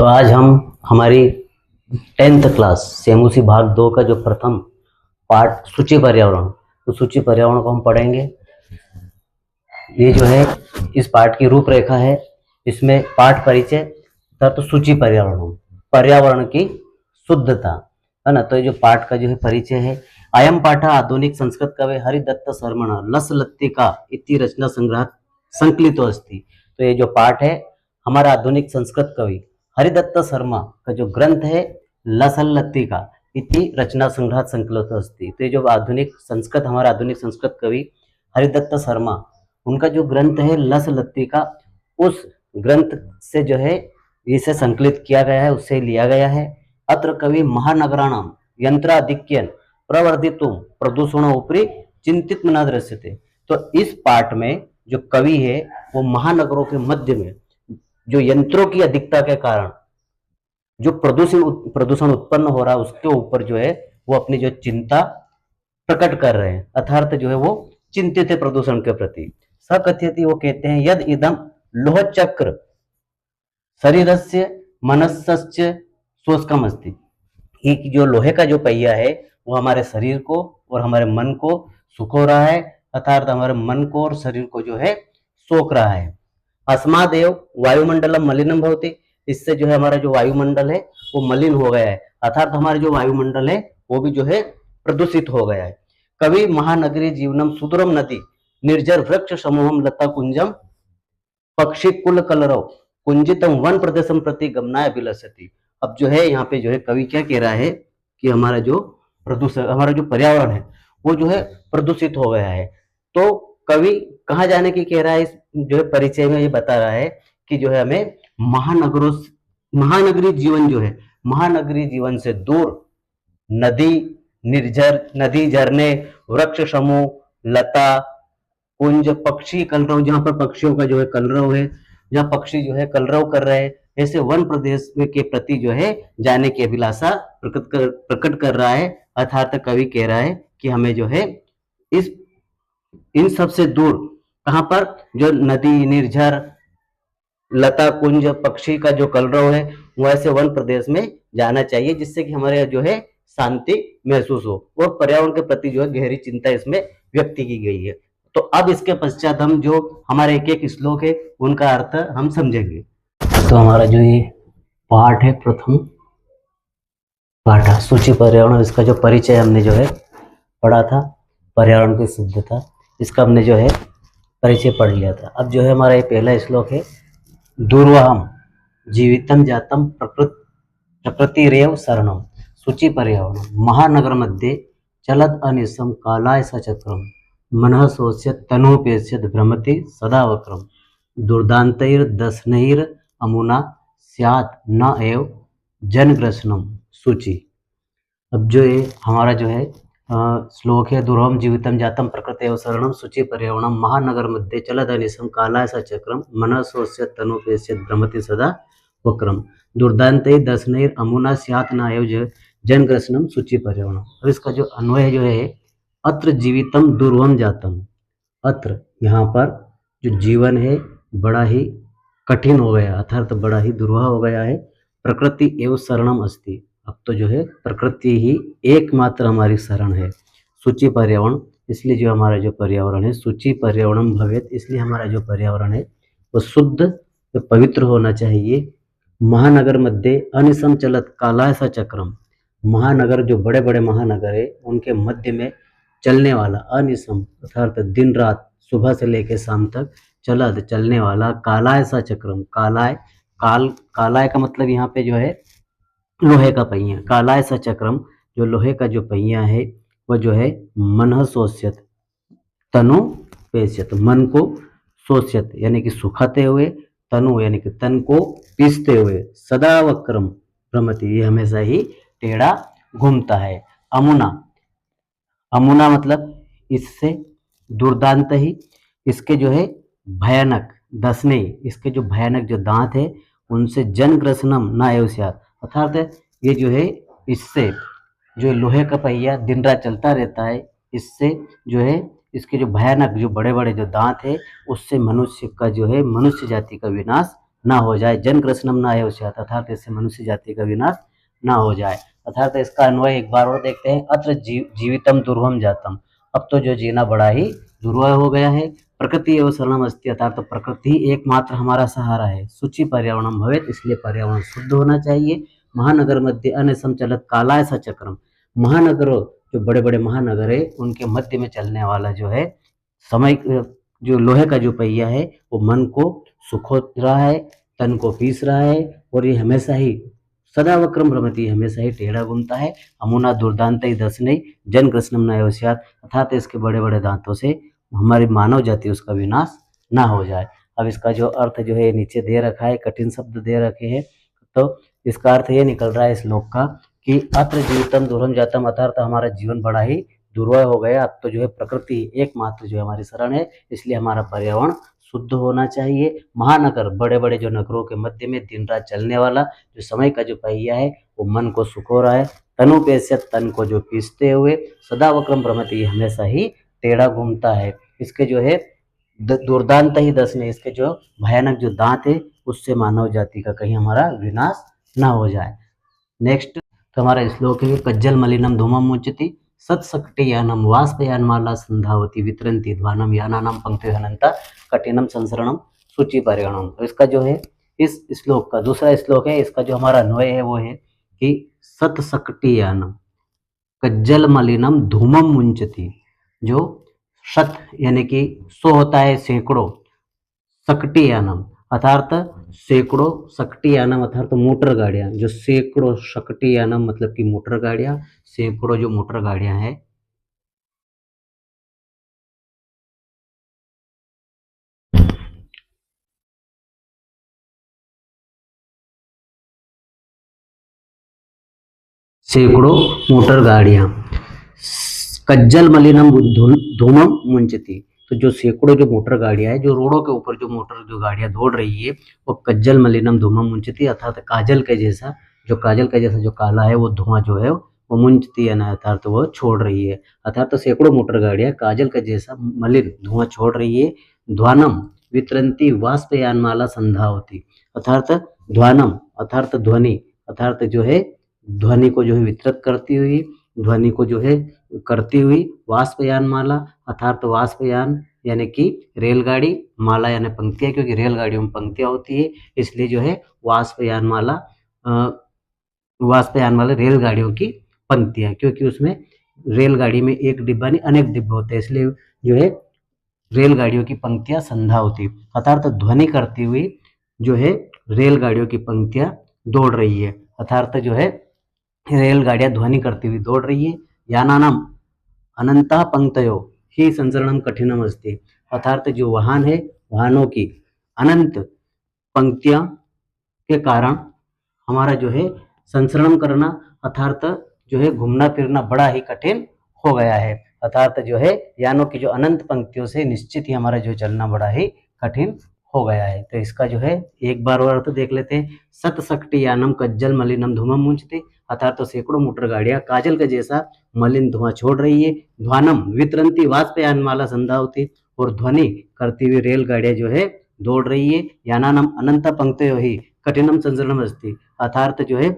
तो आज हम हमारी 10th क्लास सेमुसी भाग 2 का जो प्रथम पाठ सूची पर्यावरण, तो सूची पर्यावरण को हम पढ़ेंगे। ये जो है इस पाठ की रूपरेखा है। इसमें पाठ परिचय तथा सूची पर्यावरण, पर्यावरण की शुद्धता है ना। तो ये जो पाठ का जो है परिचय है, अयम पाठ आधुनिक संस्कृत कवि हरिदत्त शर्मण लस लत्तिका इति रचना संग्रह संकलितो अस्ति। तो ये जो पाठ है हमारा आधुनिक संस्कृत कवि हरिदत्त शर्मा का जो ग्रंथ है लसल लत्तिका इति रचना संग्रह संकलितो अस्ति। तो ये जो आधुनिक संस्कृत हमारा आधुनिक संस्कृत कवि हरिदत्त शर्मा उनका जो ग्रंथ है लस लत्तिका, उस ग्रंथ से जो है इसे संकलित किया गया है, उससे लिया गया है। अत्र कवि महानगराणाम यंत्राधिक्यन प्रवर्धितुम प्रदूषण उपरि चिंतित न दृश्यते। तो इस पाठ में जो कवि है वो महानगरों के मध्य में जो यंत्रों की अधिकता के कारण जो प्रदूषण उत्पन्न हो रहा है उसके ऊपर जो है वो अपनी जो चिंता प्रकट कर रहे हैं, अर्थात जो है वो चिंतित है प्रदूषण के प्रति। सकथ्यति, वो कहते हैं यद इदम लोह चक्र शरीरस्य मनस्स्य शोषकम अस्ति। कि जो लोहे का जो पहिया है वो हमारे शरीर को और हमारे मन को सुखो रहा है, अर्थात हमारे मन को और शरीर को जो है सोख रहा है। अस्मादेव वायुमंडलम मलिनम भवति, इससे जो है हमारा जो वायुमंडल है वो मलिन हो गया है, अर्थात हमारा जो वायुमंडल है वो भी जो है प्रदूषित हो गया है। कवि महानगरी जीवनम सुदूरम नदी निर्जर वृक्ष समूहम लता कुंजम पक्षी कुल कलरव कुंजितम वन प्रदेशम प्रति गमनाय अभिलषति। अब जो है यहाँ पे जो है कवि क्या कह रहा है कि हमारा जो प्रदूषण, हमारा जो पर्यावरण है वो जो है प्रदूषित हो गया है। तो कवि कहाँ जाने की कह रहा है, इस जो है परिचय में ये बता रहा है कि जो है हमें महानगरी जीवन जो है, महानगरी जीवन से दूर नदी झरने वृक्ष समूह लता कुंज पक्षी कलरव, जहाँ पर पक्षियों का जो है कलरव है, जहाँ पक्षी जो है कलरव कर रहे हैं, ऐसे वन प्रदेश के प्रति जो है जाने की अभिलाषा प्रकट कर रहा है। अर्थात कवि कह रहा है कि हमें जो है इन सब से दूर, कहाँ पर, जो नदी निर्झर लता कुंज पक्षी का जो कलरव है वो ऐसे वन प्रदेश में जाना चाहिए, जिससे कि हमारे जो है शांति महसूस हो और पर्यावरण के प्रति जो है गहरी चिंता इसमें व्यक्त की गई है। तो अब इसके पश्चात हम जो हमारे एक एक श्लोक है उनका अर्थ हम समझेंगे। तो हमारा जो ये पाठ है प्रथम पाठ सूची पर्यावरण, इसका जो परिचय हमने जो है पढ़ा था, पर्यावरण की शुद्धता, इसका हमने जो है परिचय पढ़ लिया था। अब जो है हमारा ये पहला श्लोक है, दूर्वाहम जीवितम जातम प्रकृतिरेव शरणम सूची पर्यावरण महानगर मध्ये चलद अनिशम कालाय सचक्रम मनः सोच्यत तनोपेश्यत भ्रमति सदा वक्रम दुर्दान्तैर्दशनैर अमुना स्यात् न एव जनग्रसनम सूची। अब जो ये हमारा जो है श्लोक है, दुर्वम जीवितम जातम प्रकृति एव शरणम सूची पर्यावरणम महानगर मध्ये चलद अनिशम कालाय सचक्रम मनः सोच्यत तनोपेश्यत भ्रमति सदा वक्रम दुर्दान्तैर दशनैर अमुना स्यात् न एव जनग्रसनम सूची पर्यावरणम। अब इसका जो अन्वय जो है, अत्र जीवितम दुर्वम जातम, अत्र यहाँ पर जो जीवन है बड़ा ही कठिन हो गया, अर्थात बड़ा ही दुर्वाह हो गया है। प्रकृति एवं शरणम अस्ति, अब तो जो है प्रकृति ही एकमात्र हमारी शरण है। सूची पर्यावरण, इसलिए जो हमारा जो पर्यावरण है सूची पर्यावरण भवेत, इसलिए हमारा जो पर्यावरण है वो शुद्ध तो पवित्र होना चाहिए। महानगर मध्ये अनिशम चलत कालाय सा चक्रम, महानगर जो बड़े बड़े महानगर है उनके मध्य में चलने वाला, अनिशम अर्थात दिन रात सुबह से लेकर शाम तक चलद चलने वाला, कालाय सा चक्रम, कालाय का मतलब यहाँ पे जो है लोहे का पहिया, कालाय सा चक्रम जो लोहे का जो पहिया है वह जो है मनः सोच्यत तनु पेश्यत, मन को सोच्यत यानी कि सुखाते हुए, तनु यानी कि तन को पीसते हुए, सदा वक्रम भ्रमति ये हमेशा ही टेढ़ा घूमता है। अमुना मतलब इससे, दुर्दांत ही इसके जो है भयानक, दसने इसके जो भयानक जो दांत है उनसे जनग्रसनम न एव स्यात्, अर्थात ये जो है इससे जो लोहे का पहिया दिन रात चलता रहता है, इससे जो है इसके जो भयानक जो बड़े बड़े जो दांत है उससे मनुष्य का जो है मनुष्य जाति का विनाश ना हो जाए। जन कृष्णम ना है उसे, अर्थात इससे मनुष्य जाति का विनाश ना हो जाए। अर्थात इसका अन्वय एक बार और देखते हैं। अत्र जीवितम दुर्वम जातम, अब तो जो जीना बड़ा ही दुर्वह हो गया है। प्रकृति एवं शरणम अस्ति, अर्थात तो प्रकृति एकमात्र हमारा सहारा है। शुचि पर्यावरणम भवेत, इसलिए पर्यावरण शुद्ध होना चाहिए। महानगर मध्य अन्य संचलत कालाय स चक्रम, महानगरों, जो बड़े बड़े महानगर है उनके मध्य में चलने वाला जो है समय, जो लोहे का जो पहिया है वो मन को सुखो रहा है, तन को पीस रहा है, और ये हमेशा ही सदा वक्रम भ्रमति, हमेशा ही टेढ़ा घूमता है। अमुना दुर्दांत ही दस नहीं, जन कृष्णम न योस्यात, अर्थात इसके बड़े बड़े दांतों से हमारी मानव जाति उसका विनाश ना हो जाए। अब इसका जो अर्थ जो है नीचे दे रखा है, कठिन शब्द दे रखे हैं, तो इसका अर्थ ये निकल रहा है इस श्लोक का कि अत्र जीवितम दूरम जातम, अर्थात हमारा जीवन बड़ा ही दुर्वह हो गया। अब तो जो है प्रकृति एकमात्र जो है हमारी शरण है, इसलिए हमारा पर्यावरण शुद्ध होना चाहिए। महानगर, बड़े बड़े जो नगरों के मध्य में दिन रात चलने वाला जो समय का जो पहिया है वो मन को सुखो रहा है। तनु पे तन को जो पीसते हुए, सदा वक्रम भ्रमति, हमेशा ही टेढ़ा घूमता है। इसके जो है दुर्दांत ही दस ने, इसके जो भयानक जो दांत है उससे मानव जाति का कहीं हमारा विनाश ना हो जाए। नेक्स्ट तो हमारा श्लोक है कज्जल मलिनम धूमम मुच्यति सत्सकटियानम वाष्पयानमाला संधावती वितरंती ध्वानम यानानाम पंक्तिहनंता कठिनम संसरणम सूचि परिगणम। तो इसका जो है इस श्लोक का दूसरा श्लोक है, इसका जो हमारा अन्वय है वो है कि सत्सकटियानम कज्जल मलिनम धूमम मुंचति, जो शत यानी कि 100 होता है सैकड़ों, सकटियानम अर्थात सैकड़ों, सकटियानम अर्थात मोटर गाड़ियां, जो सैकड़ों सकटियानम मतलब कि मोटर गाड़ियां, सैकड़ों जो मोटर गाड़ियां हैं, सैकड़ों मोटर गाड़ियां, कज्जल मलिनम धूमम मुंचती, तो जो सैकड़ों जो मोटर गाड़ियां है, जो रोडों के ऊपर जो मोटर जो गाड़ियां दौड़ रही है वो कज्जल मलिनम धूमम मुंचती, अर्थात काजल के जैसा, जो काजल का जैसा जो काला है वो धुआं जो है वो मुंचती है ना, अर्थात वो छोड़ रही है। अर्थात तो सैकड़ों मोटर गाड़ियां काजल का जैसा मलिन धुआं छोड़ रही है। ध्वानम वितरंती वाष्पयानमाला संधा होती, अर्थात ध्वानम अर्थात ध्वनि, अर्थात जो है ध्वनि को जो है वितरित करती हुई, ध्वनि को जो है करती हुई, वाष्पयान माला अर्थात वाष्पयान यानी कि रेलगाड़ी, माला यानी पंक्तियां, क्योंकि रेलगाड़ियों में पंक्तियां होती है इसलिए जो है वाष्पयान माला, वाष्पयान वाले रेलगाड़ियों की पंक्तियां, क्योंकि उसमें रेलगाड़ी में एक डिब्बा नहीं अनेक डिब्बे होते हैं, इसलिए जो है रेलगाड़ियों की पंक्तियां संधा होती, अर्थात ध्वनि करती हुई जो है रेलगाड़ियों की पंक्तियां दौड़ रही है, अर्थात जो है रेलगाड़ियां ध्वनि करती हुई दौड़ रही है। यानानाम अनंता पंक्तयो ही संचरणम कठिनम अस्ति, अर्थात जो वाहन है वाहनों की अनंत पंक्तियां के कारण हमारा जो है संचरण करना, अर्थात जो है घूमना फिरना बड़ा ही कठिन हो गया है। अर्थात जो है यानों की जो अनंत पंक्तियों से निश्चित ही हमारा जो चलना बड़ा ही कठिन हो गया है। तो इसका जो है एक बार और अर्थ देख लेते हैं। सत शक्ति यानम कज्जल मलिनम धूमम मुंचते, अर्थात तो सैकड़ों मोटर गाड़ियां काजल के जैसा मलिन धुआं छोड़ रही है। ध्वानम वितरंती वाष्पयान माला संधा होती, और ध्वनि करती हुई रेलगाड़ियां जो है दौड़ रही है। यानानम अनंत पंक्तियों ही कठिनम संचरणम अस्ति, अर्थात जो है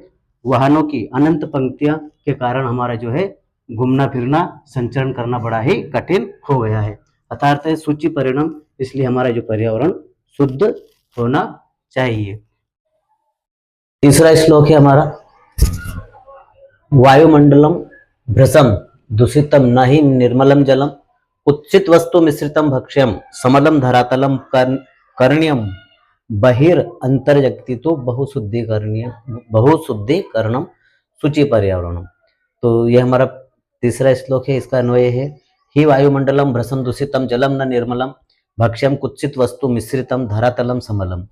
वाहनों की अनंत पंक्तियां के कारण हमारा जो है घूमना फिरना संचरण करना बड़ा ही कठिन हो गया है। अर्थात सूची परिणाम, इसलिए हमारा जो पर्यावरण शुद्ध होना चाहिए। तीसरा श्लोक है हमारा वायुमंडलम भ्रसम दूषितम न ही निर्मलम जलम कुत्सित वस्तु मिश्रितम भक्ष्यम समलम धरातलम कर्ण्यम बहिर अंतर्जगति तो बहुशुद्धिकरणम सूचि पर्यावरणम। तो यह हमारा तीसरा श्लोक है, इसका अन्वय है ही वायुमंडलम भ्रसम दूषितम जलम न निर्मलम भक्ष्यम कुत्सित वस्तु मिश्रितम धरातलम समलम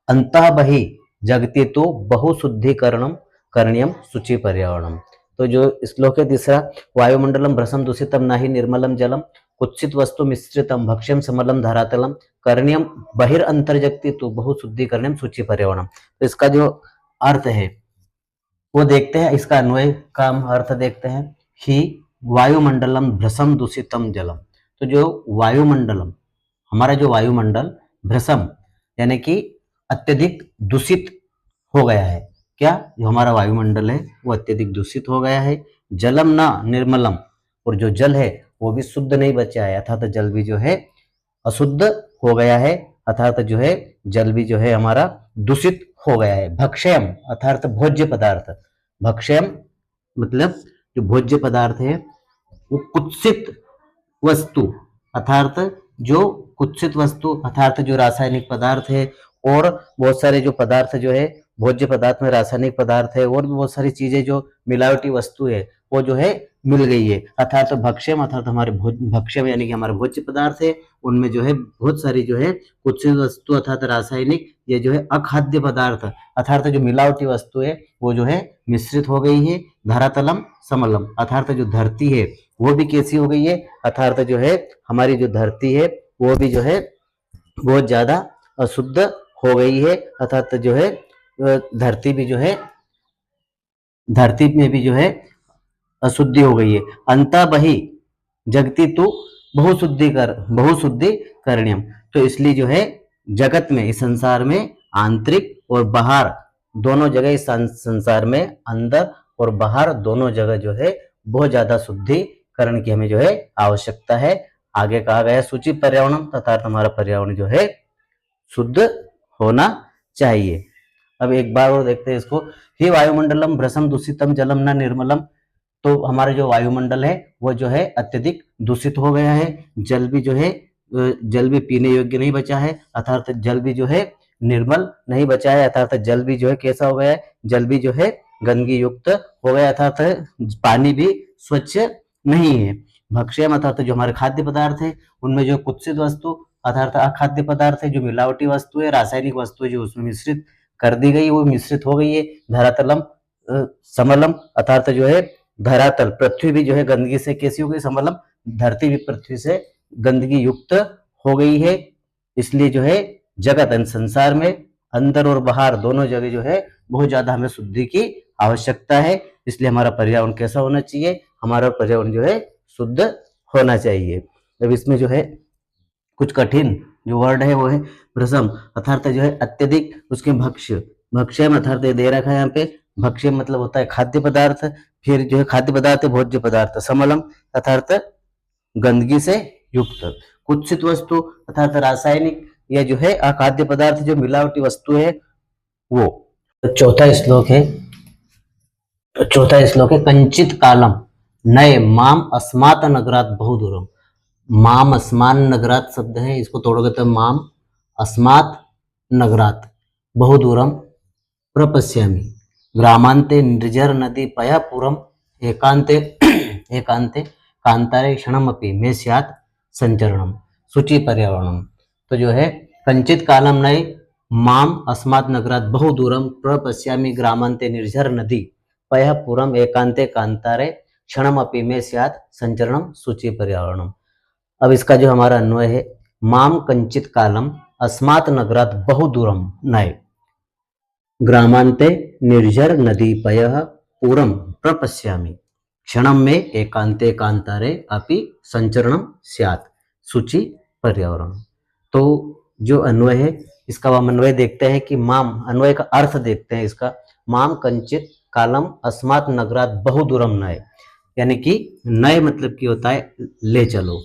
अंतः बहि जगति तो बहुशुद्धिकरणम करणीयम सूचि पर्यावरणम। तो जो श्लोक है तीसरा, वायुमंडलम भ्रसम दूषितम न ही निर्मलम जलम कुत्सित वस्तु मिश्रितम भक्ष्यम समलम धरातलम करणीयम बहिर अंतर्जगति तो बहुशुद्धिकरणम सूचि पर्यावरणम। तो इसका जो अर्थ है वो देखते हैं, इसका अन्वय का हम अर्थ देखते हैं। ही वायुमंडलम भ्रसम दूषितम जलम, तो जो वायुमंडलम हमारा जो वायुमंडल भ्रसम यानी कि अत्यधिक दूषित हो गया है। क्या? जो हमारा वायुमंडल है वो अत्यधिक दूषित हो गया है। जलम न निर्मलम, और जो जल है वो भी शुद्ध नहीं बचा है, अर्थात जल भी जो है अशुद्ध हो गया है, अर्थात जो है जल भी जो है हमारा दूषित हो गया है। भक्ष्यम अर्थात भोज्य पदार्थ, भक्ष्यम मतलब जो भोज्य पदार्थ है वो कुत्सित वस्तु, अर्थात जो कुत्सित वस्तु अर्थात जो रासायनिक पदार्थ है, और बहुत सारे जो पदार्थ जो है भोज्य पदार्थ में रासायनिक पदार्थ है, और भी बहुत सारी चीजें जो मिलावटी वस्तु है वो जो है मिल गई है। अर्थात भक्ष्यम अर्थात हमारे भक्ष्यम यानी कि हमारे भोज्य पदार्थ है, उनमें जो है बहुत सारी जो है कुत्सित वस्तु अर्थात रासायनिक, ये जो है अखाद्य पदार्थ अर्थात जो मिलावटी वस्तु है वो जो है मिश्रित हो गई है। धरातलम समलम अर्थात जो धरती है वो भी कैसी हो गई है, अर्थात जो है हमारी जो धरती है वो भी जो है बहुत ज्यादा अशुद्ध हो गई है, अर्थात जो है धरती भी जो है धरती में भी जो है अशुद्धि हो गई है। अंता बही जगती तो बहुशुद्धि करण्यम, तो इसलिए जो है जगत में इस संसार में आंतरिक और बाहर दोनों जगह, इस संसार में अंदर और बाहर दोनों जगह जो है बहुत ज्यादा शुद्धिकरण की हमें जो है आवश्यकता है। आगे कहा गया सूचि पर्यावरण तथा हमारा पर्यावरण जो है शुद्ध होना चाहिए। अब एक बार और देखते हैं इसको। ही वायुमंडलम भ्रसम दूषितम जलम न निर्मलम, तो हमारा जो वायुमंडल है वो जो है अत्यधिक दूषित हो गया है, जल भी जो है जल भी पीने योग्य नहीं बचा है, अर्थात जल भी जो है निर्मल नहीं बचा है, अर्थात जल भी जो है कैसा हो गया है, जल भी जो है गंदगी युक्त हो गया, अर्थात पानी भी स्वच्छ नहीं है। भक्ष्यम अर्थात जो हमारे खाद्य पदार्थ है उनमें जो कुत्सित वस्तु अर्थात अखाद्य पदार्थ है, जो मिलावटी वस्तु है, रासायनिक वस्तु है जो उसमें मिश्रित कर दी गई वो मिश्रित हो गई है। धरातलम समलम अर्थात जो है धरातल पृथ्वी भी जो है गंदगी से कैसी हो गई, समलम धरती भी पृथ्वी से गंदगी युक्त हो गई है। इसलिए जो है जगत संसार में अंदर और बाहर दोनों जगह जो है बहुत ज्यादा हमें शुद्धि की आवश्यकता है। इसलिए हमारा पर्यावरण कैसा होना चाहिए, हमारा पर्यावरण जो है शुद्ध होना चाहिए। अब इसमें जो है कुछ कठिन जो वर्ड है वो है भ्रसम अर्थात जो है अत्यधिक, उसके भक्ष्य, भक्ष्यम अर्थात दे रखा है यहाँ पे, भक्ष्य मतलब होता है खाद्य पदार्थ, फिर जो है खाद्य पदार्थ भोज्य पदार्थ, समलम अर्थात गंदगी से युक्त, कुत्सित वस्तु अर्थात रासायनिक या जो है अखाद्य पदार्थ जो मिलावटी वस्तु है वो। तो चौथा श्लोक है कंचित कालम नए माम अस्मात नगरात बहुदूरम। माम अस्मान नगरात शब्द है, इसको तोड़ोगे तो माम अस्मात नगरात बहुदूरम प्रपश्यामि ग्रामांते निर्जर नदी पयापुरम एकांते एकांते कांतारे क्षणमपि मे स्यात् संचरणम शुचि पर्यावरणम। तो जो है कंचित कालम नए माम अस्मात् नगरात बहुदूरम प्रपश्यामि ग्रामांते निर्जर नदी पयापुरम एकांते कांतारे क्षणमपि मे स्यात् संचरणम शुचि पर्यावरणम। अब इसका जो हमारा अन्वय है, माम कंचित कालम अस्मात् नगरात बहुदूरम नए ग्रामांते निर्जर नदी पयः पूरम प्रपश्यामि क्षणम में एकांते कांतारे अपि संचरणम स्यात् शुचि पर्यावरण। तो जो अन्वय है इसका हम अन्वय देखते हैं कि माम, अन्वय का अर्थ देखते हैं इसका, माम कंचित कालम अस्मात् नगरात बहुदूरम नए, यानी कि नए मतलब की होता है ले चलो,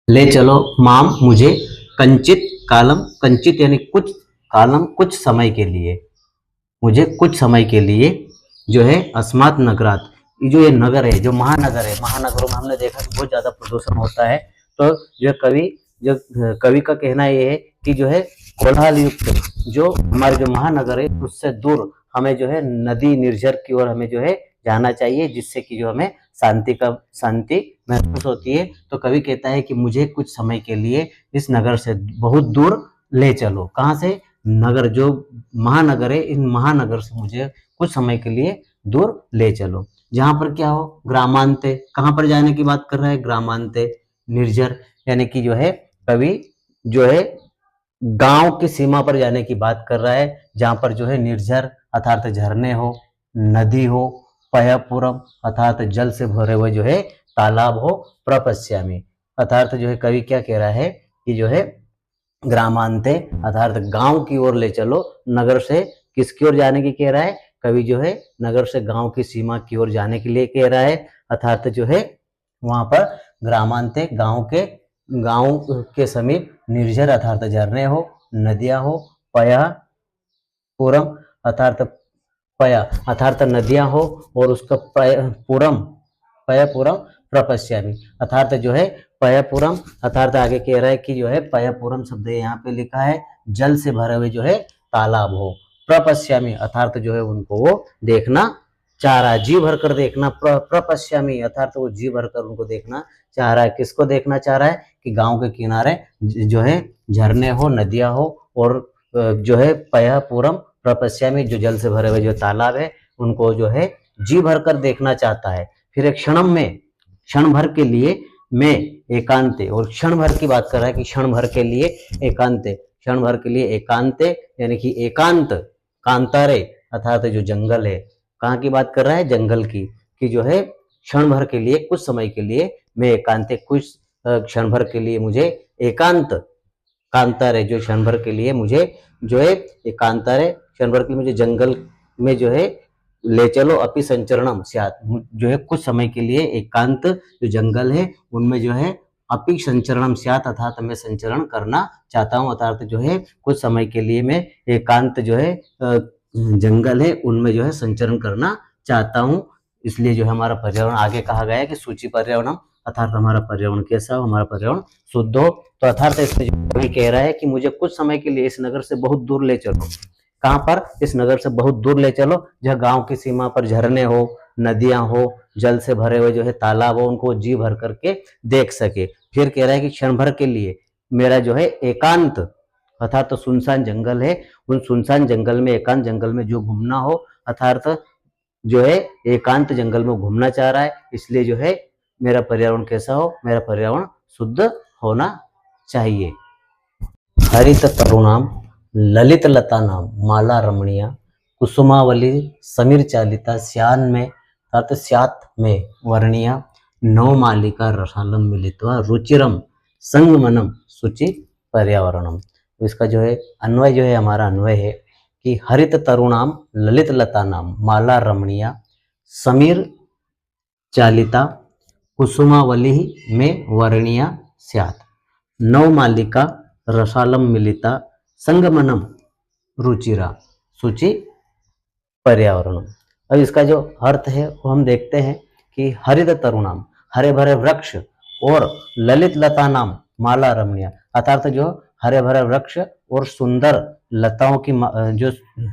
ले चलो माम मुझे, कंचित कालम, कंचित यानी कुछ, कालम कुछ समय के लिए, मुझे कुछ समय के लिए जो है अस्मात् नगरात, जो ये नगर है जो महानगर है, महानगरों में हमने देखा कि बहुत ज्यादा प्रदूषण होता है। तो जो कवि का कहना ये है कि जो है कोलाहल युक्त जो हमारे जो महानगर है उससे दूर हमें जो है नदी निर्जर की ओर हमें जो है जाना चाहिए, जिससे कि जो हमें शांति महसूस होती है। तो कवि कहता है कि मुझे कुछ समय के लिए इस नगर से बहुत दूर ले चलो, कहाँ से, नगर जो महानगर है, इन महानगर से मुझे कुछ समय के लिए दूर ले चलो, जहां पर क्या हो, ग्रामांते, कहां पर जाने की बात कर रहा है, ग्रामांते निर्जर, यानी कि जो है कवि जो है गांव की सीमा पर जाने की बात कर रहा है, जहां पर जो है निर्जर अर्थात झरने हो, नदी हो, पयपुरम अर्थात जल से भरे हुए जो है तालाब हो, प्रपश्यामी अर्थात जो है कवि क्या कह रहा है कि जो है ग्रामांते अर्थात गांव की ओर ले चलो। नगर से किसकी ओर जाने की कह रहा है? कवि जो है नगर से गांव की सीमा की ओर जाने के लिए कह रहा है। अर्थात जो है वहां पर ग्रामांते गांव के समीप निर्जर अर्थात झरने हो, नदियां हो, पया पूरम अर्थात पया अर्थात नदियां हो, और उसका पूरम पयपुरम प्रपश्यामि अर्थात जो है पयपुरम अर्थात आगे कह रहा है कि जो है पयपुरम शब्द यहाँ पे लिखा है जल से भरे हुए जो है तालाब हो। प्रपश्यामि अर्थात जो है उनको वो देखना चाह रहा है, जी भर कर देखना। प्रपश्यामि अर्थात वो जी भर कर उनको देखना चाह रहा है। किसको देखना चाह रहा है? कि गांव के किनारे जो है झरने हो, नदियां हो, और जो है पयपुरम प्रपश्यामि जो जल से भरे हुए जो तालाब है उनको जो है जी भर कर देखना चाहता है। फिर एक क्षणम में, क्षण भर के लिए, मैं एकांते, और क्षण भर की बात कर रहा है कि क्षण भर के लिए एकांते, क्षण भर के लिए एकांते यानी कि एकांत कांतारे अर्थात जो जंगल है। कहाँ की बात कर रहा है? जंगल की। कि जो है क्षण भर के लिए, कुछ समय के लिए मैं एकांते, कुछ क्षण भर के लिए मुझे एकांत कांतारे जो क्षण भर के लिए मुझे जो है एकांतारे क्षण भर के लिए मुझे जंगल में जो है ले चलो। अपि संचरणम स्यात् जो है कुछ समय के लिए एकांत जो जंगल है उनमें जो है अपि संचरणम स्यात् अर्थात मैं संचरण करना चाहता हूँ। अर्थात जो है कुछ समय के लिए मैं एकांत जो है जंगल है उनमें जो है संचरण करना चाहता हूँ। इसलिए जो है हमारा पर्यावरण आगे कहा गया है कि सूची पर्यावरणम अर्थात हमारा पर्यावरण कैसा हो? हमारा पर्यावरण शुद्ध हो। तो अर्थात इसमें जो कह रहा है कि मुझे कुछ समय के लिए इस नगर से बहुत दूर ले चलो। कहाँ पर? इस नगर से बहुत दूर ले चलो जहाँ गांव की सीमा पर झरने हो, नदियां हो, जल से भरे हुए जो है तालाब हो, उनको जी भर करके देख सके। फिर कह रहा है कि क्षण भर के लिए मेरा जो है एकांत अर्थात तो सुनसान जंगल है, उन सुनसान जंगल में, एकांत जंगल में जो घूमना हो, अर्थात जो है एकांत जंगल में घूमना चाह रहा है। इसलिए जो है मेरा पर्यावरण कैसा हो? मेरा पर्यावरण शुद्ध होना चाहिए। हरित तरुणाम ललित लता नाम माला रमणीय कुसुमावली समीर चालिता श्यान में अर्थात स्यात में वर्णीय नौ मालिका रसालम मिलित्वा रुचिरम संगमनम शुचि पर्यावरणम। तो इसका जो है अन्वय जो है हमारा अन्वय है कि हरित तरुणाम ललित लता नाम माला रमणीय समीर चालिता कुसुमावली में वर्णीय स्यात् नौ मालिका रसालम मिलिता संगमनम रुचिरा सूचि पर्यावरण। अब इसका जो अर्थ है वो हम देखते हैं कि हरित तरुणाम हरे भरे वृक्ष और ललित लता नाम माला रमणीय अर्थात जो हरे भरे वृक्ष और सुंदर लताओं की जो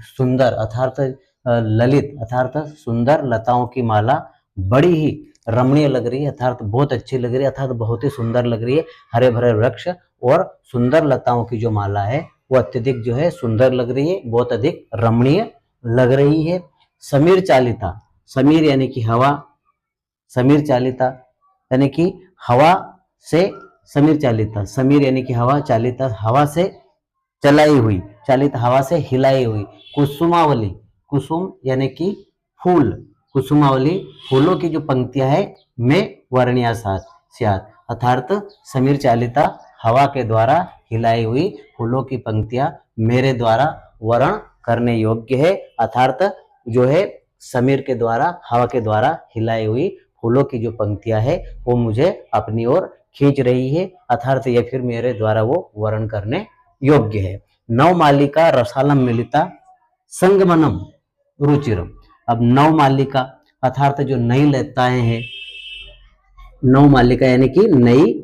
सुंदर अर्थात ललित अर्थात सुंदर लताओं की माला बड़ी ही रमणीय लग रही है अर्थात बहुत अच्छी लग रही है अर्थात बहुत ही सुंदर लग रही है। हरे भरे वृक्ष और सुंदर लताओं की जो माला है वो अत्यधिक जो है सुंदर लग रही है, बहुत अधिक रमणीय लग रही है। समीर चालिता, समीर यानी कि हवा, समीर चालिता यानी कि हवा से, समीर चालिता, समीर यानी कि हवा, चालिता हवा से चलाई हुई, चालित हवा से हिलाई हुई। कुसुमावली, कुसुम यानी कि फूल, कुसुमावली फूलों की जो पंक्तियां है में वर्णिया स्यात् अर्थात समीर चालिता हवा के द्वारा हिलाई हुई फूलों की पंक्तियां मेरे द्वारा वर्ण करने योग्य है। अर्थात जो है समीर के द्वारा हवा के द्वारा हिलाई हुई फूलों की जो पंक्तियां है वो मुझे अपनी ओर खींच रही है अर्थात ये फिर मेरे द्वारा वो वर्ण करने योग्य है। नौ मालिका रसालम मिलिता संगमनम रुचिरम। अब नौ मालिका अर्थात जो नई लताएं हैं, नौ मालिका यानी कि नई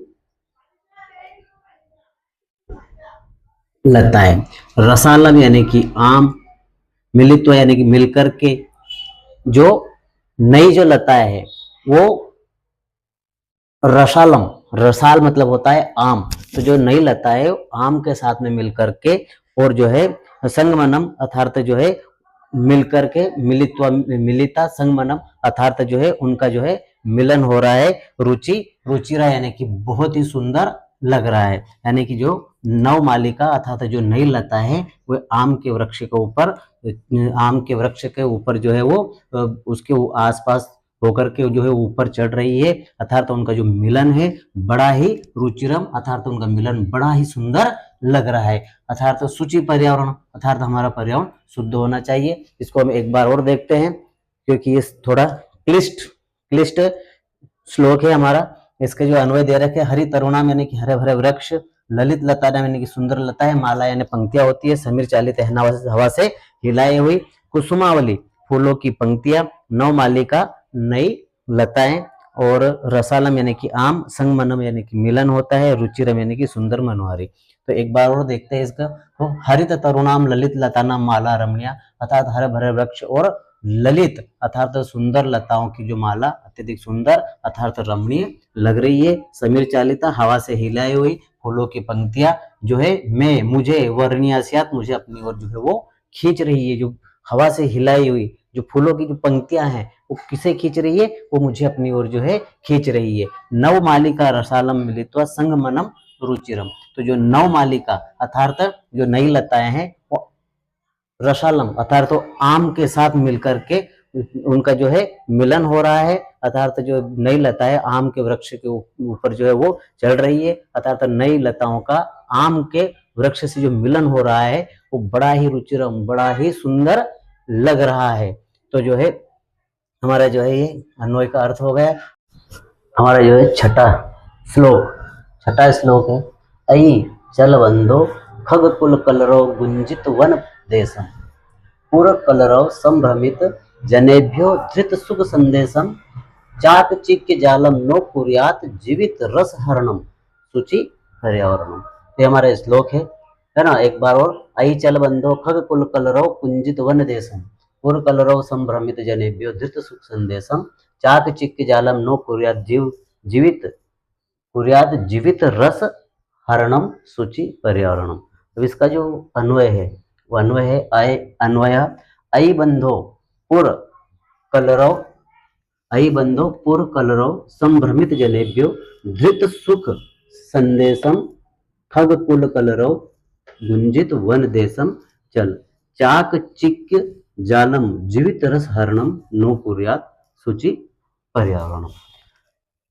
लताएं, रसालम यानी कि आम, मिलित्व यानी कि मिलकर के, जो नई जो लताएं है वो रसालम, रसाल मतलब होता है आम, तो जो नई लता है आम के साथ में मिलकर के और जो है संगमनम अर्थात जो है मिलकर के, मिलित्वा मिलिता संगमनम अर्थात जो है उनका जो है मिलन हो रहा है। रुचि, रुचिरा यानी कि बहुत ही सुंदर लग रहा है, यानी कि जो नव मालिका अर्थात जो नई लता है वो आम के वृक्ष के ऊपर, आम के वृक्ष के ऊपर जो है वो उसके आसपास होकर के जो है ऊपर चढ़ रही है अर्थात उनका जो मिलन है बड़ा ही रुचिरम अर्थात उनका मिलन बड़ा ही सुंदर लग रहा है, अर्थात शुचि पर्यावरण, अर्थात हमारा पर्यावरण शुद्ध होना चाहिए। इसको हम एक बार और देखते हैं, क्योंकि ये थोड़ा क्लिष्ट श्लोक है हमारा। इसके जो अन्वय दे रखे, हरि तरुणाम यानी कि हरे भरे वृक्ष, ललित लता यानी कि सुंदर लता है, माला यानी पंक्तियां होती है, समीर चालित हवा से हिलाई हुई, कुसुमावली फूलों की पंक्तियां, नवमालिका नई लताएं, और रसालम यानी कि आम, संगमनम यानी कि मिलन होता है, रुचिरम यानी कि सुंदर मनोहारी। तो एक बार और देखते हैं इसका। तो हरित तरुणाम ललित लतानाम माला रमणीया, अर्थात हरे भरे वृक्ष और ललित अर्थात सुंदर लताओं की जो माला अत्यधिक सुंदर अर्थात रमणीय लग रही है, समीर चालिता हवा से हिलाई हुई, फूलों की पंक्तियां जो है मैं मुझे वर्णियासियात मुझे अपनी ओर जो है वो खींच रही है। जो हवा से हिलाई हुई जो फूलों की जो पंक्तियां हैं वो किसे खींच रही है, वो मुझे अपनी ओर जो है खींच रही है। नव मालिका रसालम मिलित्वा संगमनम रुचिरम, तो जो नव मालिका अर्थात जो नई लताएं हैं वो रसालम अर्थात तो आम के साथ मिलकर के उनका जो है मिलन हो रहा है, अर्थात जो नई लताएं आम के वृक्ष के ऊपर जो है वो चढ़ रही है, अर्थात नई लताओं का आम के वृक्ष से जो मिलन हो रहा है वो बड़ा ही रुचिरम बड़ा ही सुंदर लग रहा है। तो जो है हमारा जो है ये अन्वय का अर्थ हो गया। हमारा जो है छठा श्लोक है, अयि चल बंधो खग कुल कलरो गुंजित वन देशम, पूर कलरो संभ्रमित जनेभ्यो धृत सुख संदेशम, चाक चिक्य जालम नो कुर्यात जीवित रस हरणम शुचि पर्यावरणम। ये हमारा श्लोक है ना। एक बार और, अयि चल बंधो खग कुल कलरो कुंजित वन देशम, पूर कलरो संभ्रमित जनेभ्यो धृत सुख संदेशम, चाक चिक्य जालम नो कुर्यात जीवित रस हरणम शुचि पर्यावरणम। तो इसका जो अन्वय है वो अन्वय है अयि बंधो पुर कलरव संभ्रमित जनेभ्यो धृत सुख संदेशम, खग कुल कलरव गुंजित वन देशम चल, चाक चिक्य जालम जीवित रस हरणम नो कुर्यात शुचि पर्यावरणम।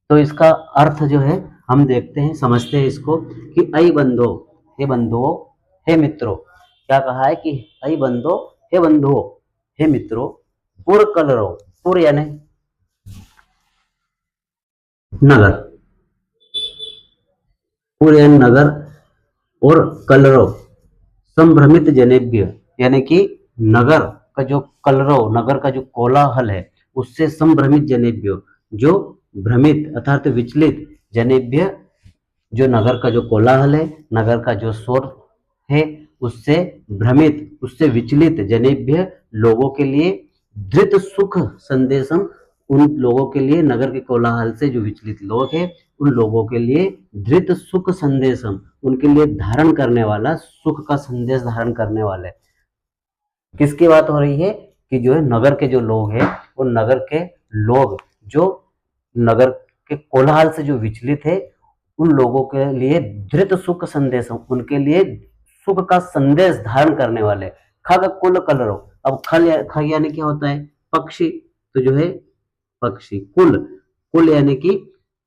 तो इसका अर्थ जो है हम देखते हैं, समझते हैं इसको कि अयि बंधो, हे बंधुओं, हे मित्रों। क्या कहा है कि अयि बंधो, हे बंधुओं, हे मित्रों, पुर कलरव, पुर यानी नगर, पुर यानी नगर, और कलरव संभ्रमित जनेभ्य यानी कि नगर का जो कलरव, नगर का जो कोलाहल है उससे संभ्रमित जनेभ्य जो भ्रमित अर्थात विचलित, जनेभ्य जो नगर का जो कोलाहल है, नगर का जो शोर है उससे भ्रमित उससे विचलित, जनेभ्य लोगों के लिए, धृत सुख संदेशम उन लोगों के लिए, नगर के कोलाहल से जो विचलित लोग हैं उन लोगों के लिए, धृत सुख संदेशम उनके लिए धारण करने वाला, सुख का संदेश धारण करने वाले। किसकी बात हो रही है कि जो है नगर के जो लोग हैं वो नगर के लोग जो नगर के कोलाहल से जो विचलित है उन लोगों के लिए धृत सुख संदेश, उनके लिए सुख का संदेश धारण करने वाले। खग कुल कलरो, अब खग यानी क्या होता है, पक्षी, तो जो है पक्षी, कुल यानी कि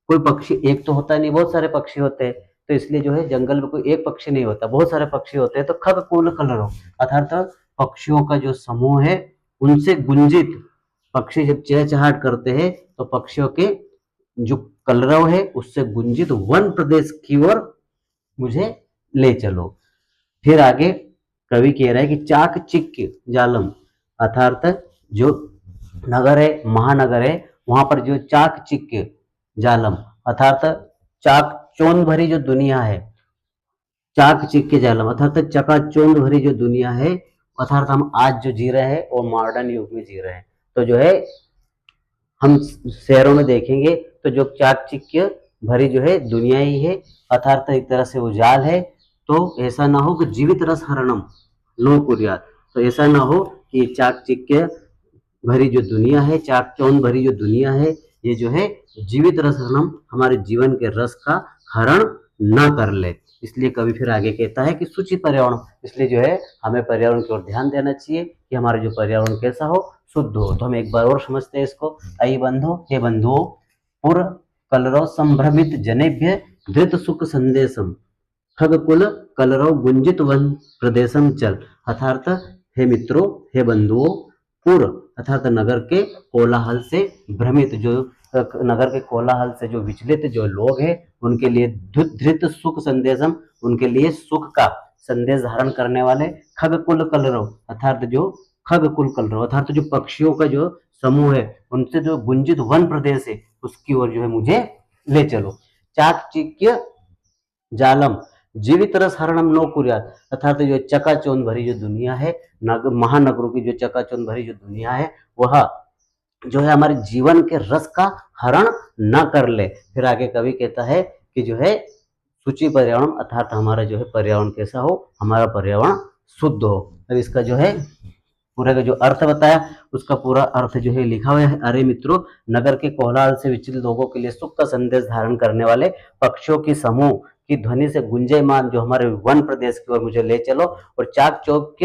कोई पक्षी एक तो होता नहीं, बहुत सारे पक्षी होते हैं, तो इसलिए जो है जंगल में कोई एक पक्षी नहीं होता, बहुत सारे पक्षी होते हैं। तो खग कुल कलरो अर्थात पक्षियों का जो समूह है उनसे गुंजित, पक्षी जब चहचहाट करते हैं तो पक्षियों के जो कलरव है उससे गुंजित वन प्रदेश की ओर मुझे ले चलो। फिर आगे कवि कह रहा है कि चाक चिक्य जालम अर्थात जो नगर है, महानगर है, वहां पर जो चाक चिक्य जालम अर्थात चाक चौंध भरी जो दुनिया है, चाक चिक्य जालम अर्थात चकाचौंध भरी जो दुनिया है, अर्थात हम आज जो जी रहे हैं वो मॉडर्न युग में जी रहे हैं। तो जो है हम शहरों में देखेंगे तो जो चाकचिक्य भरी जो है दुनिया ही है, अर्थात एक तरह से वो जाल है। तो ऐसा ना हो कि जीवित रस हरणम नो कुर्यात, तो ऐसा ना हो कि चाकचिक्य भरी जो दुनिया है, चाकचौंध भरी जो दुनिया है, ये जो है जीवित रस हरणम हमारे जीवन के रस का हरण ना कर ले। इसलिए कवि फिर आगे कहता है कि शुचि पर्यावरण, इसलिए जो है हमें पर्यावरण की ओर ध्यान देना चाहिए कि हमारा जो पर्यावरण कैसा हो, शुद्ध हो। तो हम एक बार और समझते हैं इसको। अयि बंधो, हे बंधुओं, पुर कलरव संभ्रमित जनेभ्य धृत सुख संदेशम, खगकुल कलरव गुंजित वन प्रदेशम चल, अर्थात हे मित्रों, हे बंधुओं, पूर्व अर्थात नगर के कोलाहल से भ्रमित, जो नगर के कोलाहल से जो विचलित जो लोग हैं उनके लिए धृत सुख संदेशम, उनके लिए सुख का संदेश धारण करने वाले खगकुल कलरव, अर्थात जो खगकुल कलरव अर्थात जो पक्षियों का जो समूह है उनसे जो गुंजित वन प्रदेश है उसकी ओर जो है मुझे ले चलो। चाकचिक्य जालम जीवित रस हरणम नो कुर्यात, अर्थात जो चकाचौंध भरी जो दुनिया है, महानगरों की जो चकाचौंध भरी जो दुनिया है वह जो है हमारे जीवन के रस का हरण न कर ले। फिर आगे कवि कहता है कि जो है सूची पर्यावरण, अर्थात हमारा जो है पर्यावरण कैसा हो, हमारा पर्यावरण शुद्ध हो। अब इसका जो है पूरा का जो अर्थ बताया उसका पूरा अर्थ जो है लिखा हुआ है। अरे मित्रों, नगर के कोलाहल से विचलित लोगों के लिए सुख का संदेश धारण करने वाले पक्षियों की समूह की ध्वनि से गुंजयमान जो हमारे वन प्रदेश की ओर मुझे ले चलो, और चाक चौक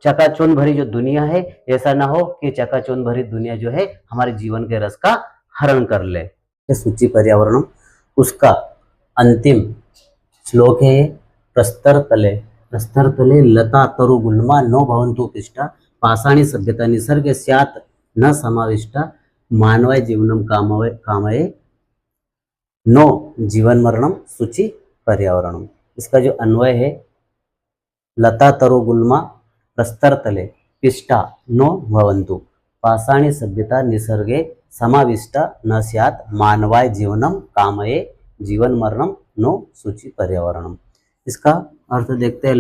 चकाचौंध भरी जो दुनिया है, ऐसा ना हो कि चकाचौंध भरी दुनिया जो है हमारे जीवन के रस का हरण कर ले। सूची पर्यावरण उसका अंतिम श्लोक है प्रस्तर तले लता तरु गुल्मा नो भवन्तु पिष्टा, पाषाणी सभ्यता निसर्ग स्यात् न समाविष्टा, मानवाय जीवनम कामये नो जीवन मरणम सूची पर्यावरणम। इसका जो अन्वय है लता तरु गुल्मा प्रस्तर तले पिष्टा नो भवन्तु, पाषाणी सभ्यता निसर्गे समाविष्टा न स्यात्, मानवाय जीवनम कामये जीवन मरणम नो सूची पर्यावरणम। इसका अर्थ देखते हैं।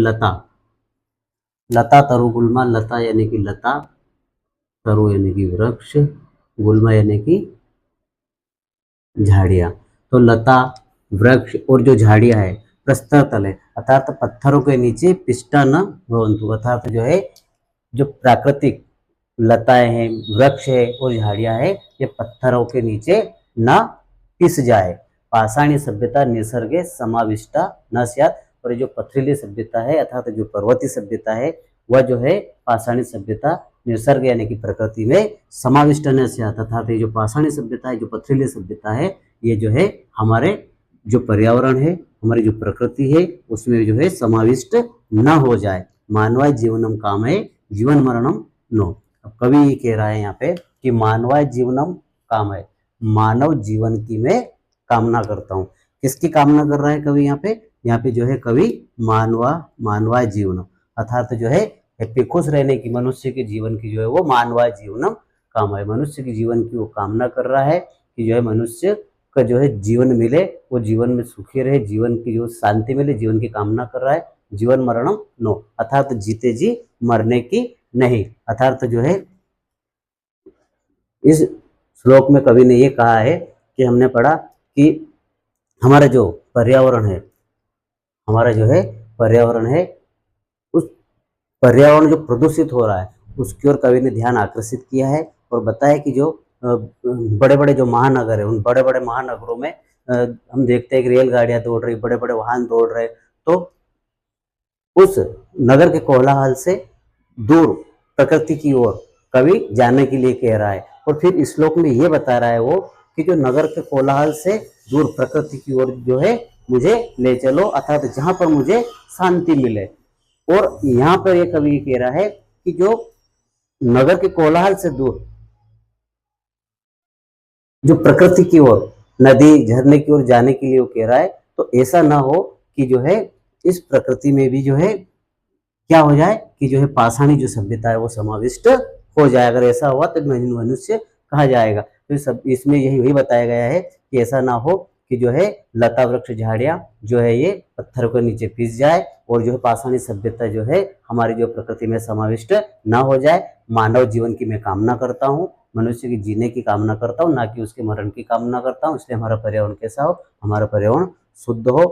लता तरु गुल्मा, लता यानी कि लता, तरु यानी कि वृक्ष, गुल्मा यानी कि झाड़ियाँ। तो लता, वृक्ष और जो झाड़ियाँ है प्रस्तर तले अर्थात पत्थरों के नीचे पिष्टा न भवन्तु, अर्थात जो है जो प्राकृतिक लताएं हैं, वृक्ष है और झाड़ियाँ है ये पत्थरों के नीचे न पिस जाए। पाषाणी सभ्यता निसर्गे समाविष्टा न स्यात्, और ये जो पथरीली सभ्यता है अर्थात जो पर्वतीय सभ्यता है वह जो है पाषाणी सभ्यता निसर्ग यानी कि प्रकृति में समाविष्ट न स्यात्, अर्थात ये जो पाषाणी सभ्यता है, जो पथरीली सभ्यता है, ये जो है हमारे जो पर्यावरण है, हमारी जो प्रकृति है उसमें जो है समाविष्ट न हो जाए। मानवाय जीवनम कामये जीवन मरणम नो। अब कवि ये कह रहा है यहाँ पे कि मानवाय जीवनम कामये, मानव जीवन की मैं कामना करता हूँ। किसकी कामना कर रहा है कवि यहाँ पे? यहाँ पे जो है कवि मानवाय जीवनम अर्थात जो है हैप्पी खुश रहने की, मनुष्य के जीवन की जो है वो मानवाय जीवनम कामये, मनुष्य के जीवन की वो कामना कर रहा है कि जो है मनुष्य का जो है जीवन मिले, वो जीवन में सुखी रहे, जीवन की जो शांति मिले, जीवन की कामना कर रहा है। जीवन मरणम नो अर्थात जीते जी मरने की नहीं, अर्थात जो है इस श्लोक में कवि ने ये कहा है कि हमने पढ़ा कि हमारा जो पर्यावरण है, हमारा जो है पर्यावरण है, उस पर्यावरण जो प्रदूषित हो रहा है उसकी ओर कवि ने ध्यान आकर्षित किया है और बताया कि जो बड़े बड़े जो महानगर है उन बड़े बड़े महानगरों में हम देखते हैं कि रेलगाड़ियां दौड़ रही, बड़े बड़े वाहन दौड़ रहे, तो उस नगर के कोलाहल से दूर प्रकृति की ओर कवि जाने के लिए कह रहा है। और फिर इस श्लोक में ये बता रहा है वो कि जो नगर के कोलाहल से दूर प्रकृति की ओर जो है मुझे ले चलो, अर्थात जहां पर मुझे शांति मिले। और यहाँ पर ये कवि कह रहा है कि जो नगर के कोलाहल से दूर जो प्रकृति की ओर, नदी झरने की ओर जाने के लिए वो कह रहा है। तो ऐसा ना हो कि जो है इस प्रकृति में भी जो है क्या हो जाए कि जो है पाषाणी जो सभ्यता है वो समाविष्ट हो जाए। अगर ऐसा हुआ तो मनुष्य कहा जाएगा। तो सब इसमें यही बताया गया है कि ऐसा ना हो कि जो है लता वृक्ष झाड़ियाँ जो है ये पत्थरों के नीचे पिस जाए और जो है पाषाणी सभ्यता जो है हमारी जो प्रकृति में समाविष्ट ना हो जाए। मानव जीवन की मैं कामना करता हूँ, मनुष्य की जीने की कामना करता हूँ, ना कि उसके मरण की कामना करता हूँ। इसलिए हमारा पर्यावरण कैसा हो, हमारा पर्यावरण शुद्ध हो।